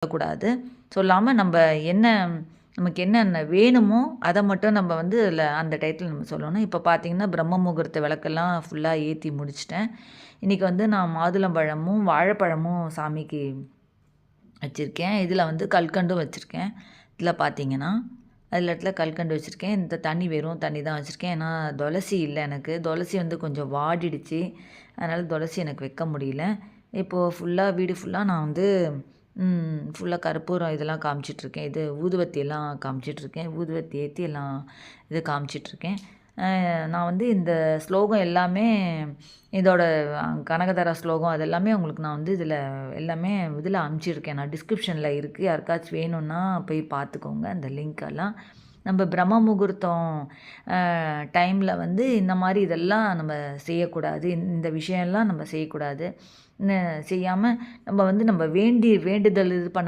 சொல்லக்கூடாது. சொல்லாமல் நம்ம என்ன நமக்கு என்னென்ன வேணுமோ அதை மட்டும் நம்ம வந்து அதில் அந்த டயத்தில் நம்ம சொல்லணும். இப்போ பார்த்தீங்கன்னா பிரம்ம முகூர்த்த விளக்கெல்லாம் ஃபுல்லாக ஏற்றி முடிச்சிட்டேன். இன்றைக்கி வந்து நான் மாதுளம்பழமும் வாழைப்பழமும் சாமிக்கு வச்சுருக்கேன். இதில் வந்து கல்கண்டும் வச்சுருக்கேன். இதில் பார்த்தீங்கன்னா இடத்துல கல்கண்டு வச்சுருக்கேன். இந்த தண்ணி வெறும் தண்ணி தான் வச்சுருக்கேன். ஏன்னா துளசி இல்லை எனக்கு. துளசி வந்து கொஞ்சம் வாடிடுச்சு. அதனால் துளசி எனக்கு வைக்க முடியல. இப்போது ஃபுல்லாக வீடு ஃபுல்லாக நான் வந்து ஃபுல்லாக கற்பூரம் இதெல்லாம் காமிச்சிட்ருக்கேன். இது ஊதுவத்தியெல்லாம் காமிச்சிட்ருக்கேன். ஊதுவத்தி ஏற்றி எல்லாம் இது காமிச்சிட்ருக்கேன். நான் வந்து இந்த ஸ்லோகம் எல்லாமே இதோட கனகதாரா ஸ்லோகம் அது எல்லாமே உங்களுக்கு நான் வந்து இதில் எல்லாமே இதில் அனுப்பிச்சிருக்கேன். நான் டிஸ்கிரிப்ஷனில் இருக்குது. யாருக்காச்சும் வேணும்னா போய் பார்த்துக்கோங்க அந்த லிங்க்கெல்லாம். நம்ம பிரம்ம முகூர்த்தம் டைமில் வந்து இந்த மாதிரி இதெல்லாம் நம்ம செய்யக்கூடாது. இந்த விஷயம்லாம் நம்ம செய்யக்கூடாது. செய்யாமல் நம்ம வந்து நம்ம வேண்டுதல் இது பண்ண